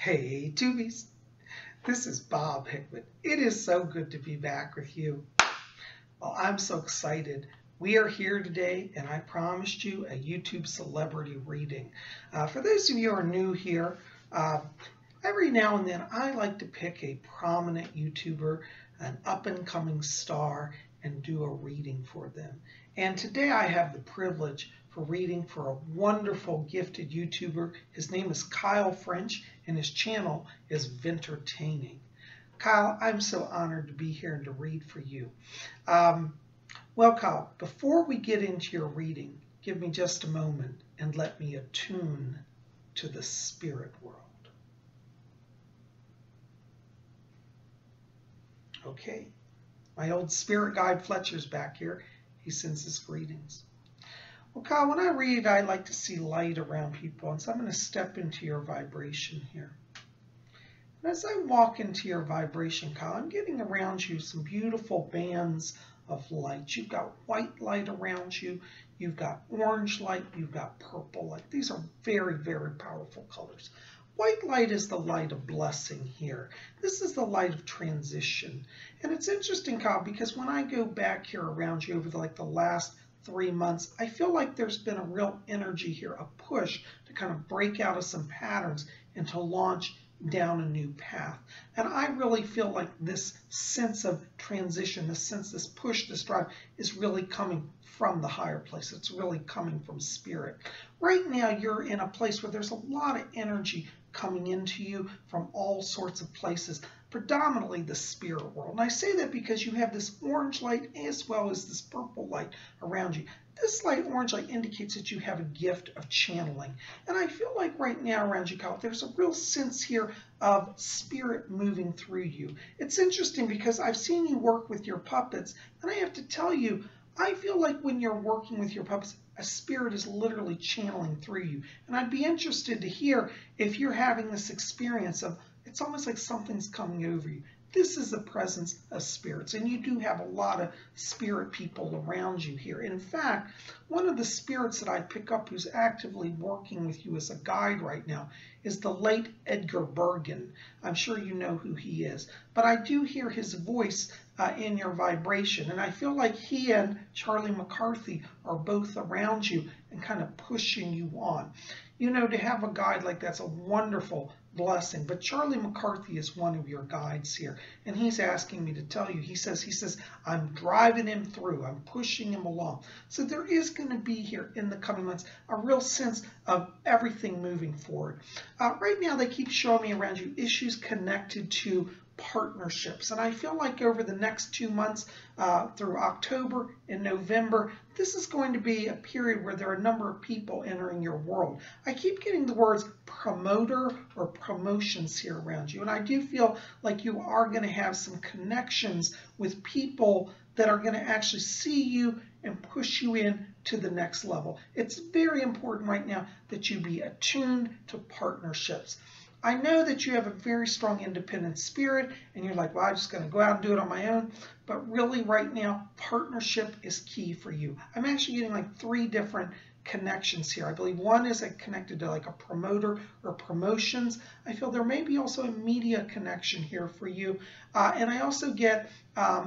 Hey, Tubies. This is Bob Hickman. It is so good to be back with you. Well, I'm so excited. We are here today, and I promised you a YouTube celebrity reading. For those of you who are new here, every now and then I like to pick a prominent YouTuber, an up-and-coming star, and do a reading for them. And today I have the privilege for reading for a wonderful, gifted YouTuber. His name is Kyle French, and his channel is Ventertaining. Kyle, I'm so honored to be here and to read for you. Well, Kyle, before we get into your reading, give me just a moment and let me attune to the spirit world. Okay, my old spirit guide Fletcher's back here. He sends his greetings. Well, Kyle, when I read, I like to see light around people, and so I'm going to step into your vibration here. And as I walk into your vibration, Kyle, I'm getting around you some beautiful bands of light. You've got white light around you, you've got orange light, you've got purple light. These are very, very powerful colors. White light is the light of blessing here. This is the light of transition. And it's interesting, Kyle, because when I go back here around you over the last 3 months, I feel like there's been a real energy here, a push to kind of break out of some patterns and to launch down a new path. And I really feel like this sense of transition, this push, this drive is really coming from the higher place. It's really coming from spirit. Right now, you're in a place where there's a lot of energy coming into you from all sorts of places, predominantly the spirit world. And I say that because you have this orange light as well as this purple light around you. This light, orange light, indicates that you have a gift of channeling. And I feel like right now around you, Kyle, there's a real sense here of spirit moving through you. It's interesting because I've seen you work with your puppets, and I have to tell you, I feel like when you're working with your puppets, a spirit is literally channeling through you. And I'd be interested to hear if you're having this experience of, it's almost like something's coming over you. This is the presence of spirits, and you do have a lot of spirit people around you here. In fact, one of the spirits that I pick up who's actively working with you as a guide right now is the late Edgar Bergen. I'm sure you know who he is, but I do hear his voice in your vibration, and I feel like he and Charlie McCarthy are both around you and kind of pushing you on. You know, to have a guide like that's a wonderful blessing. But Charlie McCarthy is one of your guides here, and he's asking me to tell you, he says, I'm driving him through, I'm pushing him along. So there is going to be here in the coming months a real sense of everything moving forward. Right now, they keep showing me around you issues connected to partnerships, and I feel like over the next 2 months through October and November, this is going to be a period where there are a number of people entering your world. I keep getting the words promoter or promotions here around you, and I do feel like you are going to have some connections with people that are going to actually see you and push you in to the next level. It's very important right now that you be attuned to partnerships. I know that you have a very strong independent spirit and you're like, well, I'm just going to go out and do it on my own. But really right now, partnership is key for you. I'm actually getting like 3 different connections here. I believe one is connected to like a promoter or promotions. I feel there may be also a media connection here for you. And I also get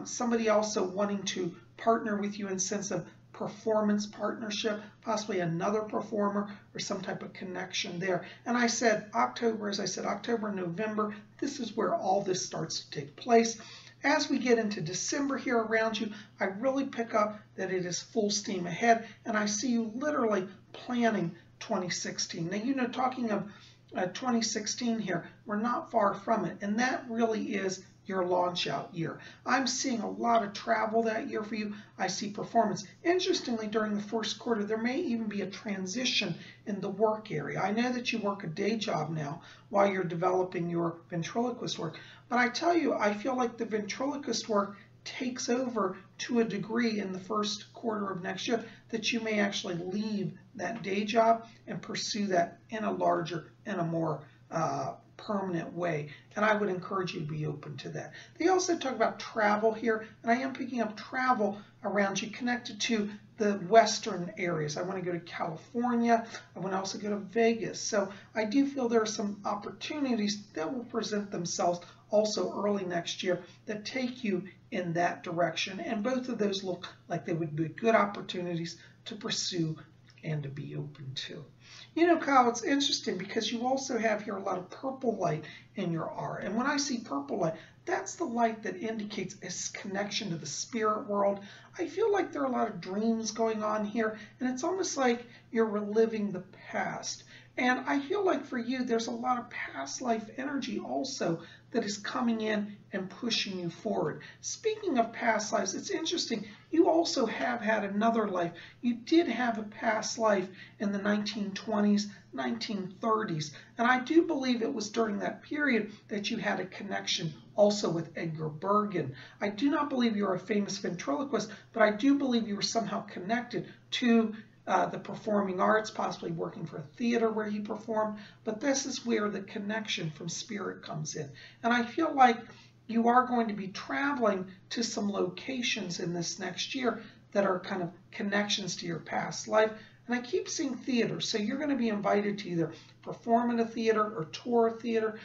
somebody also wanting to partner with you in the sense of performance partnership, possibly another performer or some type of connection there. And I said October, as I said, October, November, this is where all this starts to take place. As we get into December here around you, I really pick up that it is full steam ahead, and I see you literally planning 2016. Now, you know, talking of 2016 here, we're not far from it, and that really is your launch out year. I'm seeing a lot of travel that year for you. I see performance. Interestingly, during the first quarter, there may even be a transition in the work area. I know that you work a day job now while you're developing your ventriloquist work, but I tell you, I feel like the ventriloquist work takes over to a degree in the first quarter of next year that you may actually leave that day job and pursue that in a larger and a more permanent way, and I would encourage you to be open to that. They also talk about travel here, and I am picking up travel around you connected to the western areas. I want to go to California. I want to also go to Vegas. So I do feel there are some opportunities that will present themselves also early next year that take you in that direction. And both of those look like they would be good opportunities to pursue and to be open to. You know, Kyle, it's interesting because you also have here a lot of purple light in your aura. And when I see purple light, that's the light that indicates a connection to the spirit world. I feel like there are a lot of dreams going on here, and it's almost like you're reliving the past. And I feel like for you, there's a lot of past life energy also that is coming in and pushing you forward. Speaking of past lives, it's interesting. You also have had another life. You did have a past life in the 1920s, 1930s. And I do believe it was during that period that you had a connection also with Edgar Bergen. I do not believe you're a famous ventriloquist, but I do believe you were somehow connected to the performing arts, possibly working for a theater where he performed. But this is where the connection from spirit comes in. And I feel like you are going to be traveling to some locations in this next year that are kind of connections to your past life. And I keep seeing theater. So you're going to be invited to either perform in a theater or tour a theater.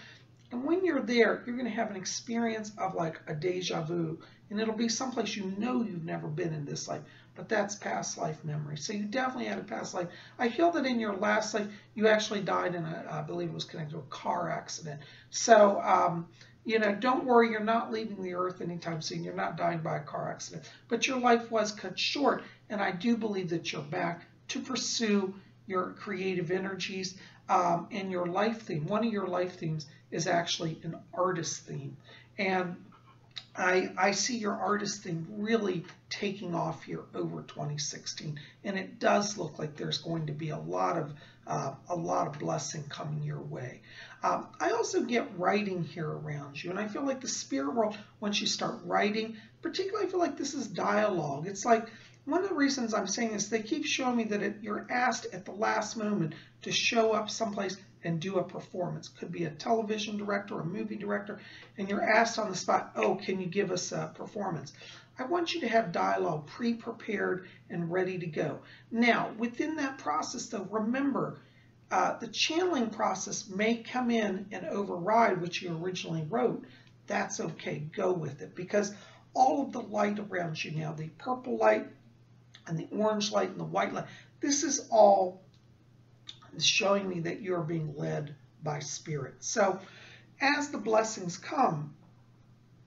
And when you're there, you're going to have an experience of like a deja vu. And it'll be someplace you know you've never been in this life. But that's past life memory. So you definitely had a past life. I feel that in your last life, you actually died in I believe it was connected to a car accident. So, you know, don't worry, you're not leaving the earth anytime soon. You're not dying by a car accident. But your life was cut short. And I do believe that you're back to pursue your creative energies and your life theme. One of your life themes is actually an artist theme. And I see your artist thing really taking off here over 2016, and it does look like there's going to be a lot of blessing coming your way. I also get writing here around you, and I feel like the spirit world, once you start writing, particularly I feel like this is dialogue. It's like one of the reasons I'm saying this, they keep showing me that you're asked at the last moment to show up someplace and do a performance. Could be a television director, a movie director, and you're asked on the spot, oh, can you give us a performance? I want you to have dialogue pre-prepared and ready to go. Now, within that process, though, remember, the channeling process may come in and override what you originally wrote. That's okay. Go with it, because all of the light around you now, the purple light and the orange light and the white light, this is all showing me that you're being led by spirit. So as the blessings come,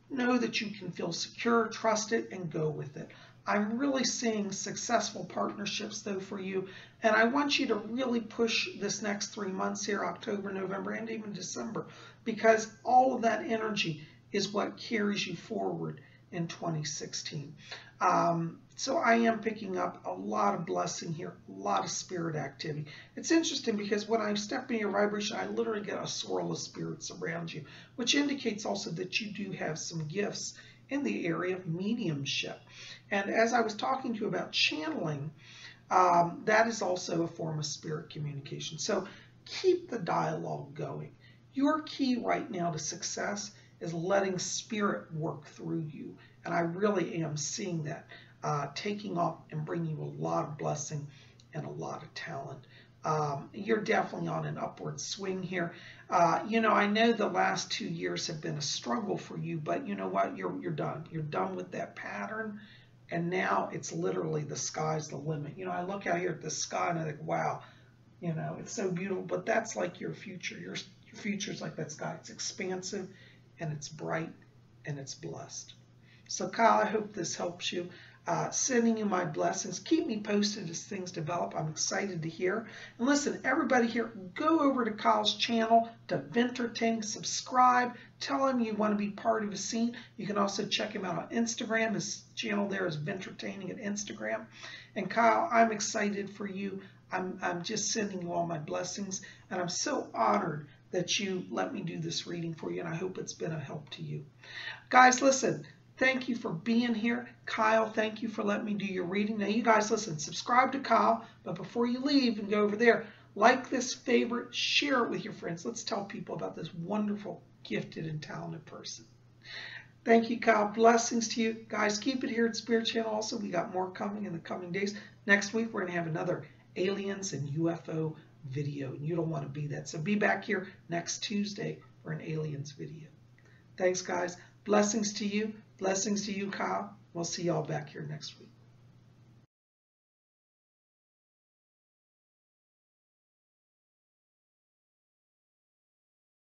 know that you can feel secure, trust it, and go with it. I'm really seeing successful partnerships though for you, and I want you to really push this next 3 months here, October, November, and even December, because all of that energy is what carries you forward in 2016. So I am picking up a lot of blessing here, a lot of spirit activity. It's interesting because when I step in your vibration, I literally get a swirl of spirits around you, which indicates also that you do have some gifts in the area of mediumship. And as I was talking to you about channeling, that is also a form of spirit communication. So keep the dialogue going. Your key right now to success is letting spirit work through you. And I really am seeing that taking off and bringing you a lot of blessing and a lot of talent. You're definitely on an upward swing here. You know, I know the last 2 years have been a struggle for you, but you know what? You're done. You're done with that pattern. And now it's literally the sky's the limit. You know, I look out here at the sky and I think, wow, you know, it's so beautiful. But that's like your future. Your future's like that sky. It's expansive and it's bright and it's blessed. So Kyle, I hope this helps you. Sending you my blessings. Keep me posted as things develop. I'm excited to hear. And listen, everybody here, go over to Kyle's channel, to Ventertaining, subscribe, tell him you want to be part of his scene. You can also check him out on Instagram. His channel there is Ventertaining at Instagram. And Kyle, I'm excited for you. I'm just sending you all my blessings, and I'm so honored that you let me do this reading for you, and I hope it's been a help to you. Guys, listen. Thank you for being here. Kyle, thank you for letting me do your reading. Now, you guys, listen, subscribe to Kyle, but before you leave and go over there, like this, favorite, share it with your friends. Let's tell people about this wonderful, gifted, and talented person. Thank you, Kyle. Blessings to you. Guys, keep it here at Spirit Channel. Also, we got more coming in the coming days. Next week, we're going to have another aliens and UFO video. You don't want to be that. So be back here next Tuesday for an aliens video. Thanks, guys. Blessings to you. Blessings to you, Kyle. We'll see y'all back here next week.